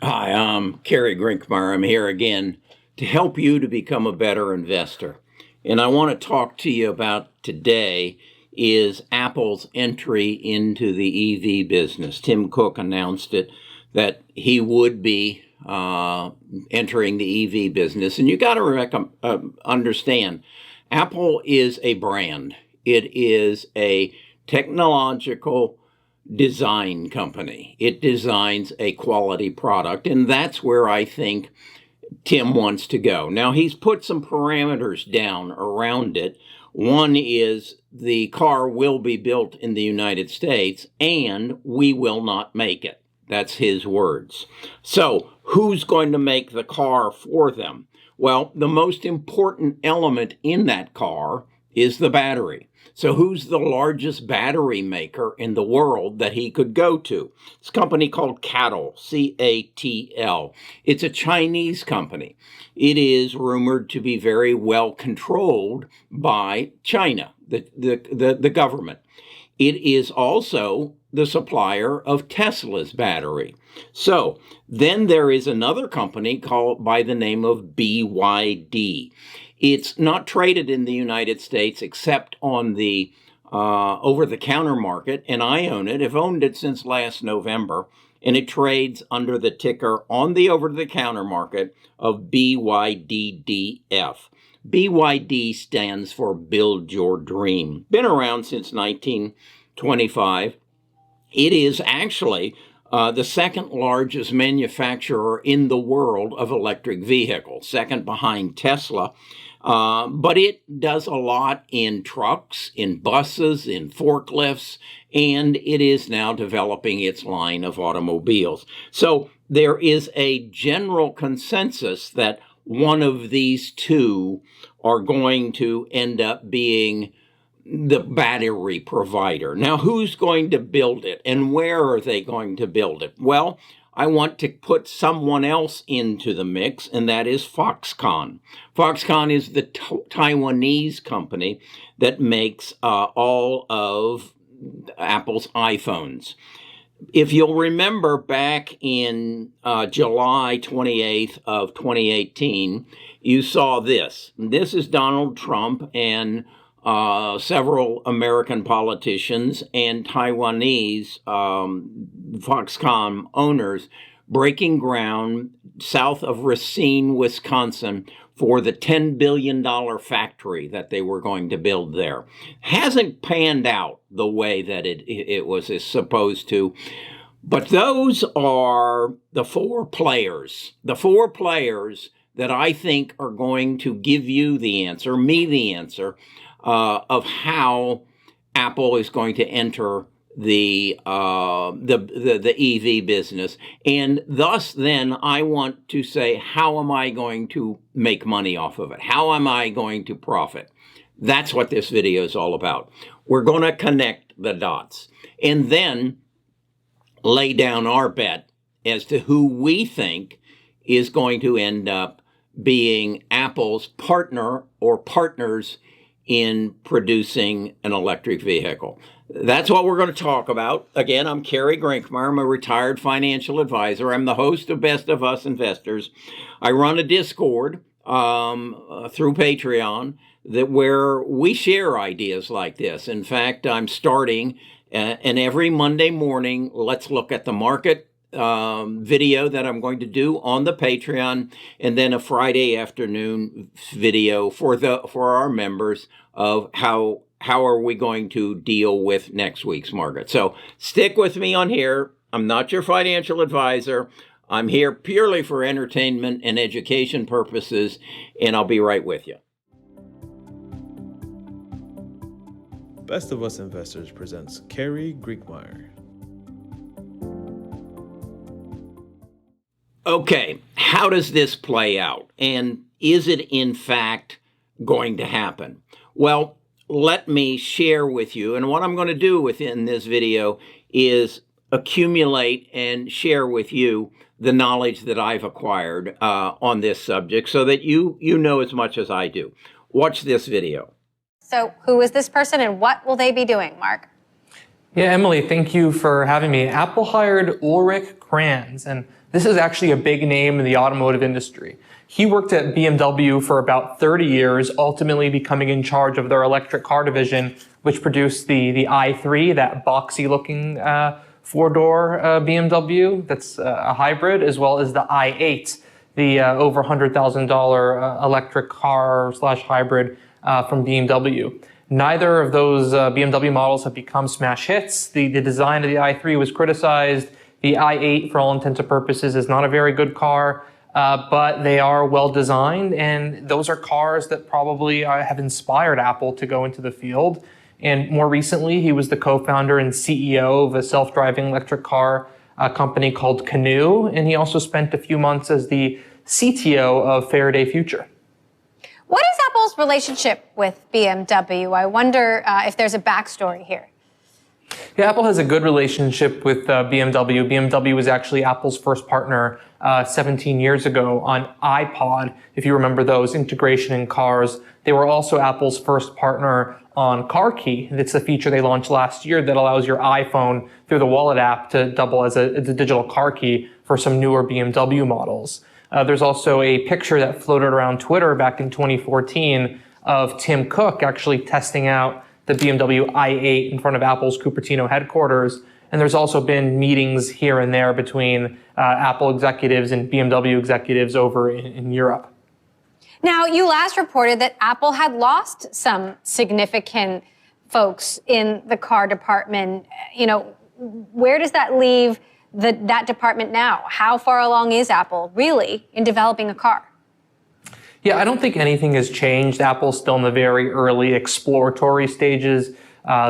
Hi, I'm Kerry Grinkmeyer. I'm here again to help you to become a better investor. And I want to talk to you about today is Apple's entry into the EV business. Tim Cook announced it that he would be entering the EV business. And you got to understand, Apple is a brand. It is a technological design company. It designs a quality product, and that's where I think Tim wants to go. Now, he's put some parameters down around it. One is the car will be built in the United States, and we will not make it. That's his words. So, who's going to make the car for them? Well, the most important element in that car is the battery. So who's the largest battery maker in the world that he could go to? It's a company called CATL, C-A-T-L. It's a Chinese company. It is rumored to be very well controlled by China, the government. It is also the supplier of Tesla's battery. So then there is another company called by the name of BYD. It's not traded in the United States except on the over-the-counter market, and I own it. I've owned it since last November, and it trades under the ticker on the over-the-counter market of BYDDF. BYD stands for Build Your Dream. Been around since 1925. It is actually the second largest manufacturer in the world of electric vehicles, second behind Tesla. But it does a lot in trucks, in buses, in forklifts, and it is now developing its line of automobiles. So there is a general consensus that one of these two are going to end up being the battery provider. Now, who's going to build it and where are they going to build it? Well, I want to put someone else into the mix, and that is Foxconn. Foxconn is the Taiwanese company that makes all of Apple's iPhones. If you'll remember back in July 28th of 2018, you saw this. This is Donald Trump and several American politicians and Taiwanese Foxconn owners breaking ground south of Racine, Wisconsin, for the $10 billion factory that they were going to build there. Hasn't panned out the way that it was supposed to. But those are the four players that I think are going to give you the answer, me the answer, of how Apple is going to enter the EV business. And thus, then, I want to say, how am I going to make money off of it? How am I going to profit? That's what this video is all about. We're going to connect the dots and then lay down our bet as to who we think is going to end up being Apple's partner or partners in producing an electric vehicle. That's what we're going to talk about. Again, I'm Kerry Grinkmeyer. I'm a retired financial advisor. I'm the host of Best of Us Investors. I run a Discord through Patreon where we share ideas like this. In fact, I'm starting and every Monday morning, let's look at the market video that I'm going to do on the Patreon, and then a Friday afternoon video for our members of how are we going to deal with next week's market. So stick with me on here. I'm not your financial advisor. I'm here purely for entertainment and education purposes, and I'll be right with you. Best of Us Investors presents Kerry Grinkmeyer. Okay, how does this play out? And is it in fact going to happen? Well, let me share with you, and what I'm going to do within this video is accumulate and share with you the knowledge that I've acquired on this subject so that you know as much as I do. Watch this video. So who is this person and what will they be doing, Mark? Yeah, Emily, thank you for having me. Apple hired Ulrich Kranz, and this is actually a big name in the automotive industry. He worked at BMW for about 30 years, ultimately becoming in charge of their electric car division, which produced the i3, that boxy-looking four-door BMW that's a hybrid, as well as the i8, the over $100,000 electric car slash hybrid from BMW. Neither of those BMW models have become smash hits. The design of the i3 was criticized. The i8, for all intents and purposes, is not a very good car, but they are well designed, and those are cars that probably have inspired Apple to go into the field. And more recently, he was the co-founder and CEO of a self-driving electric car company called Canoe, and he also spent a few months as the CTO of Faraday Future. What is Apple's relationship with BMW? I wonder if there's a backstory here. Yeah, Apple has a good relationship with BMW. BMW was actually Apple's first partner 17 years ago on iPod, if you remember those, integration in cars. They were also Apple's first partner on Car Key. It's a feature they launched last year that allows your iPhone through the Wallet app to double as a digital car key for some newer BMW models. There's also a picture that floated around Twitter back in 2014 of Tim Cook actually testing out the BMW i8 in front of Apple's Cupertino headquarters. And there's also been meetings here and there between Apple executives and BMW executives over in Europe. Now, you last reported that Apple had lost some significant folks in the car department. You know, where does that leave that department now? How far along is Apple really in developing a car? Yeah, I don't think anything has changed. Apple's still in the very early exploratory stages.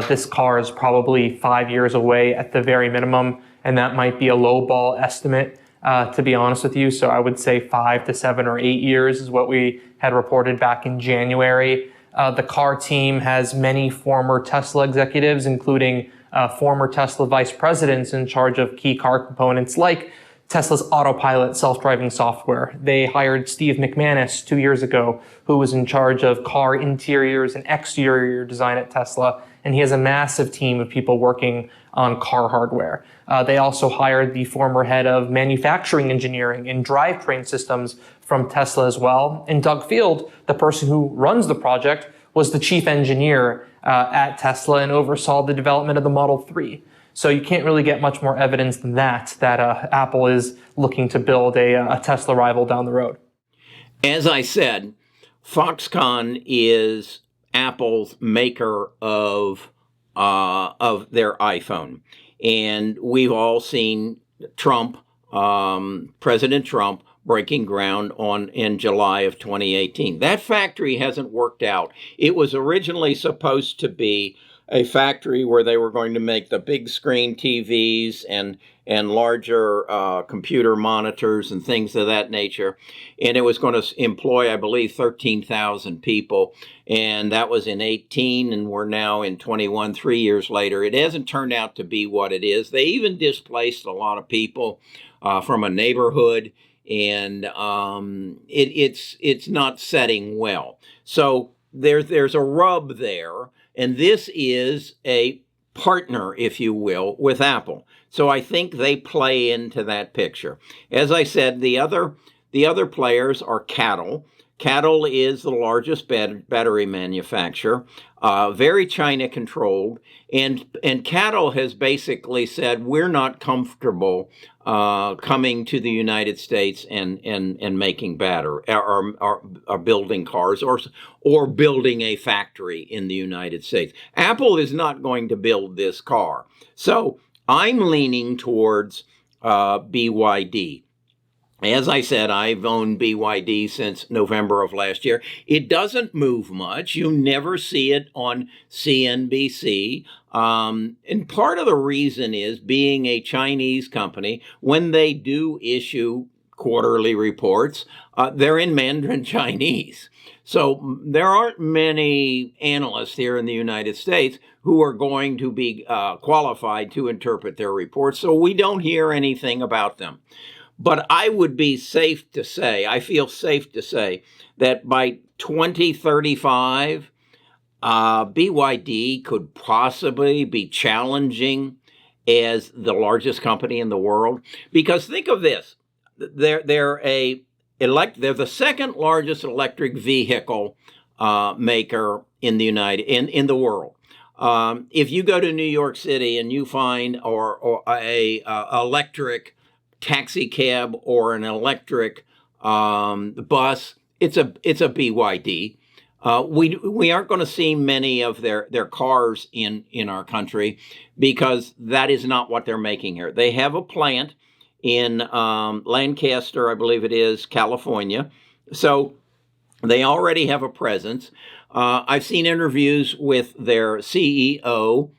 This car is probably 5 years away at the very minimum, and that might be a lowball estimate, to be honest with you. So I would say 5 to 7 or 8 years is what we had reported back in January. The car team has many former Tesla executives, including former Tesla vice presidents in charge of key car components like Tesla's autopilot self-driving software. They hired Steve McManus 2 years ago, who was in charge of car interiors and exterior design at Tesla, and he has a massive team of people working on car hardware. They also hired the former head of manufacturing engineering and drivetrain systems from Tesla as well. And Doug Field, the person who runs the project, was the chief engineer at Tesla and oversaw the development of the Model 3. So you can't really get much more evidence than that Apple is looking to build a Tesla rival down the road. As I said, Foxconn is Apple's maker of their iPhone. And we've all seen Trump, President Trump, breaking ground in July of 2018. That factory hasn't worked out. It was originally supposed to be a factory where they were going to make the big screen TVs and larger computer monitors and things of that nature. And it was going to employ, I believe, 13,000 people. And that was in 18, and we're now in 21, 3 years later. It hasn't turned out to be what it is. They even displaced a lot of people from a neighborhood, and it's not setting well. So there's a rub there. And this is a partner, if you will, with Apple. So I think they play into that picture. As I said, the other players are Cattle. Cattle is the largest battery manufacturer, very China controlled, and Cattle has basically said we're not comfortable coming to the United States and making battery or building cars or building a factory in the United States. Apple is not going to build this car, so I'm leaning towards BYD. As I said, I've owned BYD since November of last year. It doesn't move much. You never see it on CNBC. And part of the reason is, being a Chinese company, when they do issue quarterly reports, they're in Mandarin Chinese. So there aren't many analysts here in the United States who are going to be qualified to interpret their reports. So we don't hear anything about them. But I would be safe to say, I feel safe to say, that by 2035, BYD could possibly be challenging as the largest company in the world, because think of this: they're the second largest electric vehicle maker in the world. If you go to New York City and you find or a electric taxi cab or an electric bus, it's a BYD. We aren't going to see many of their cars in our country because that is not what they're making here. They have a plant in Lancaster, I believe it is, California. So they already have a presence. I've seen interviews with their CEO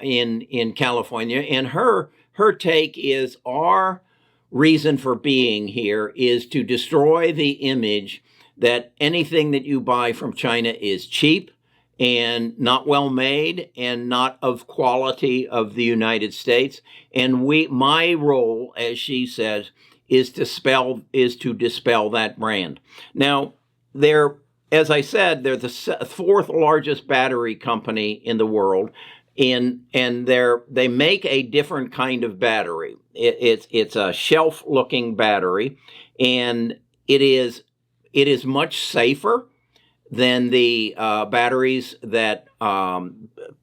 in California, and her take is our reason for being here is to destroy the image that anything that you buy from China is cheap and not well made and not of quality of the United States. And my role, as she says, is to dispel that brand. Now, as I said, they're the fourth largest battery company in the world, and they make a different kind of battery. It's a shelf-looking battery, and it is much safer than the batteries that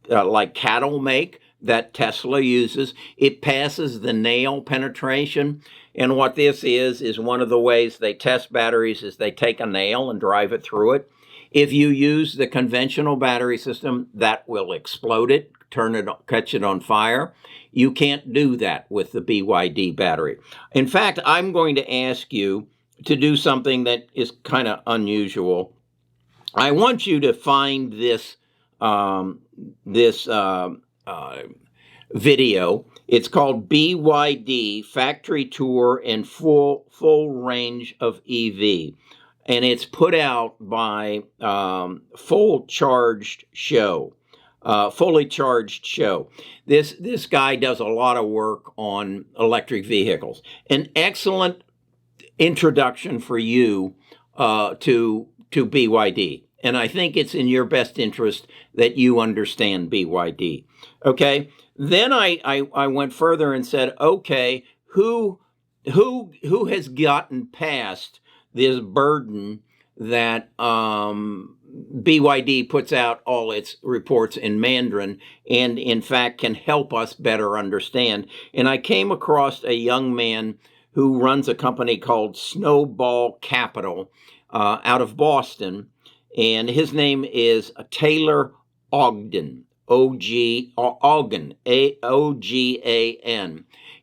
like cattle make, that Tesla uses. It passes the nail penetration. And what this is one of the ways they test batteries is they take a nail and drive it through it. If you use the conventional battery system, that will explode it, catch it on fire. You can't do that with the BYD battery. In fact, I'm going to ask you to do something that is kind of unusual. I want you to find this video. It's called BYD Factory Tour and Full Range of EV, and it's put out by Fully Charged Show. This guy does a lot of work on electric vehicles. An excellent introduction for you to BYD. And I think it's in your best interest that you understand BYD. Okay. Then I went further and said, okay, who has gotten past this burden that BYD puts out all its reports in Mandarin and in fact can help us better understand. And I came across a young man who runs a company called Snowball Capital out of Boston. And his name is Taylor Ogden, Ogden, Ogan.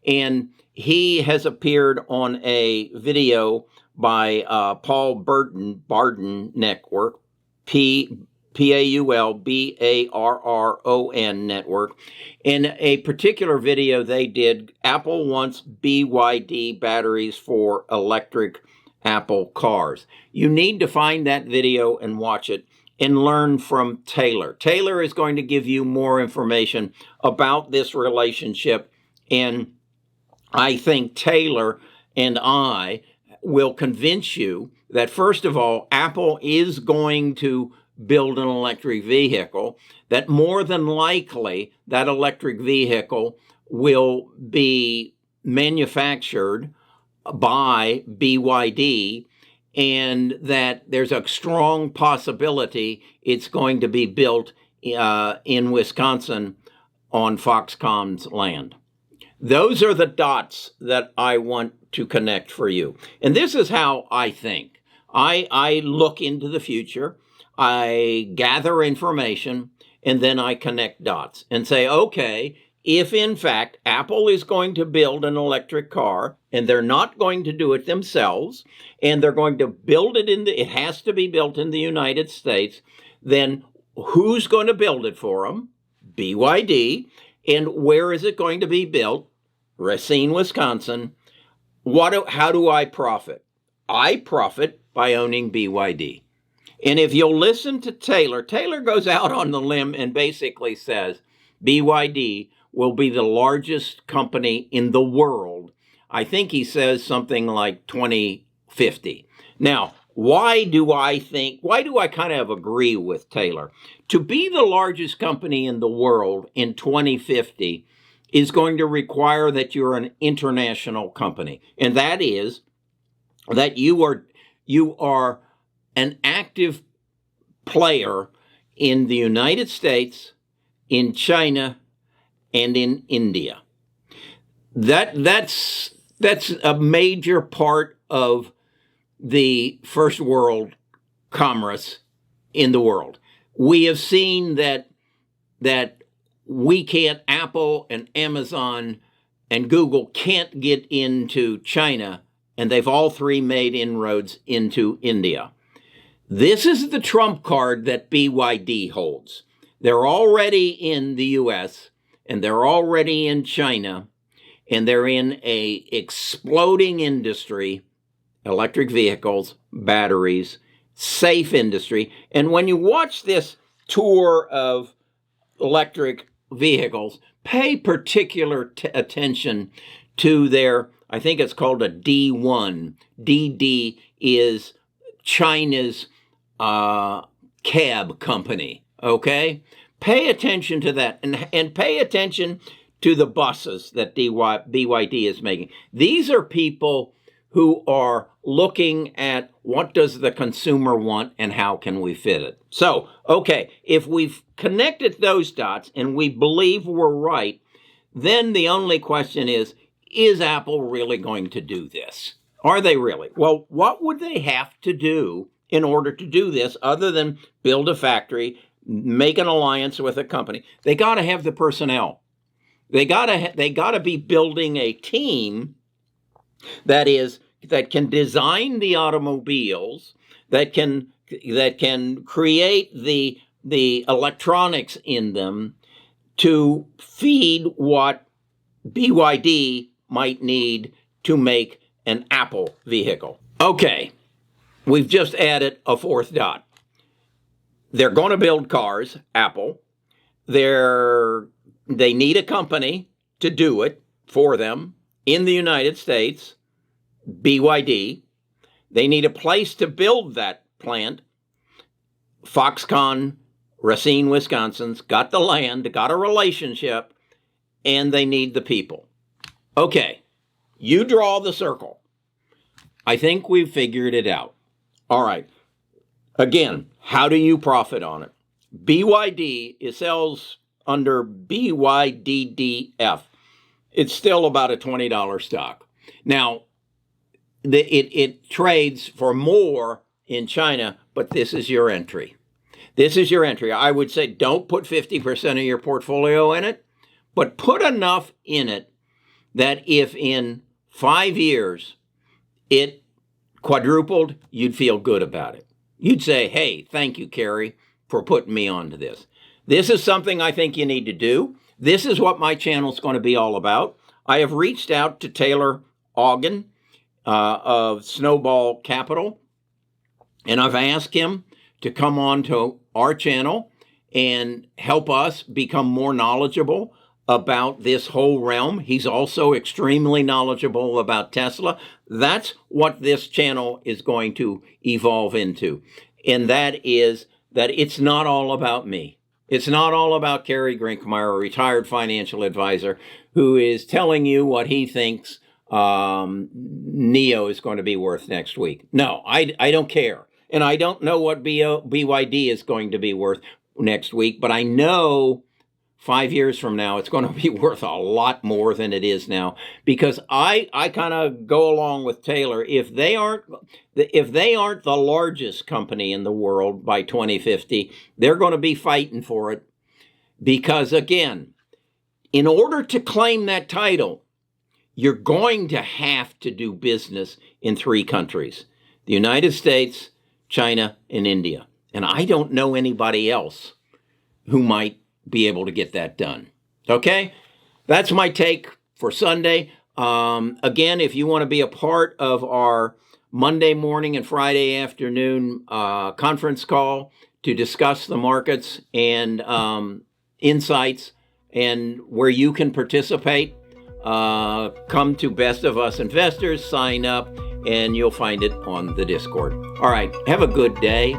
And he has appeared on a video by Paul Barden Network, PAULBARRON Network. In a particular video they did, Apple wants BYD batteries for electric Apple cars. You need to find that video and watch it and learn from Taylor. Taylor is going to give you more information about this relationship, and I think Taylor and I will convince you that, first of all, Apple is going to build an electric vehicle, that more than likely that electric vehicle will be manufactured by BYD, and that there's a strong possibility it's going to be built in Wisconsin on Foxconn's land. Those are the dots that I want to connect for you. And this is how I think. I look into the future, I gather information, and then I connect dots and say, okay, if in fact Apple is going to build an electric car and they're not going to do it themselves and they're going to build it it has to be built in the United States, then who's going to build it for them? BYD. And where is it going to be built? Racine, Wisconsin. How do I profit? I profit by owning BYD. And if you'll listen to Taylor goes out on the limb and basically says BYD will be the largest company in the world. I think he says something like 2050. Now, why do I kind of agree with Taylor? To be the largest company in the world in 2050 is going to require that you're an international company. And that is that you are an active player in the United States, in China, and in India. That's a major part of the first world commerce in the world. We have seen that Apple and Amazon and Google can't get into China, and they've all three made inroads into India. This is the trump card that BYD holds. They're already in the US, and they're already in China, and they're in a exploding industry, electric vehicles, batteries, safe industry. And when you watch this tour of electric vehicles, pay particular attention to their, I think it's called a D1. DD is China's cab company, okay? Pay attention to that, and pay attention to the buses that BYD is making. These are people who are looking at what does the consumer want and how can we fit it. So, okay, if we've connected those dots and we believe we're right, then the only question is Apple really going to do this? Are they really? Well, what would they have to do in order to do this other than build a factory, make an alliance with a company? They got to have the personnel. They got to be building a team that can design the automobiles, that can create the electronics in them to feed what BYD might need to make an Apple vehicle. Okay, we've just added a fourth dot. They're going to build cars, Apple. They need a company to do it for them in the United States, BYD. They need a place to build that plant. Foxconn, Racine, Wisconsin's got the land, got a relationship, and they need the people. Okay, you draw the circle. I think we've figured it out. All right. Again, how do you profit on it? BYD, it sells under BYDDF. It's still about a $20 stock. Now, it trades for more in China, but this is your entry. This is your entry. I would say don't put 50% of your portfolio in it, but put enough in it that if in 5 years it quadrupled, you'd feel good about it. You'd say, hey, thank you, Carrie, for putting me onto this. This is something I think you need to do. This is what my channel is going to be all about. I have reached out to Taylor Ogden of Snowball Capital, and I've asked him to come on to our channel and help us become more knowledgeable about this whole realm. He's also extremely knowledgeable about Tesla. That's what this channel is going to evolve into. And that is that it's not all about me. It's not all about Carrie Grinkmeyer, a retired financial advisor, who is telling you what he thinks NIO is going to be worth next week. No, I don't care. And I don't know what BYD is going to be worth next week, but I know 5 years from now, it's going to be worth a lot more than it is now, because I kind of go along with Taylor. If they aren't the largest company in the world by 2050, they're going to be fighting for it, because again, in order to claim that title, you're going to have to do business in 3 countries: the United States, China, and India. And I don't know anybody else who might be able to get that done. Okay, that's my take for Sunday. Again, if you want to be a part of our Monday morning and Friday afternoon conference call to discuss the markets and insights and where you can participate, come to Best of Us Investors, sign up, and you'll find it on the Discord. All right, have a good day.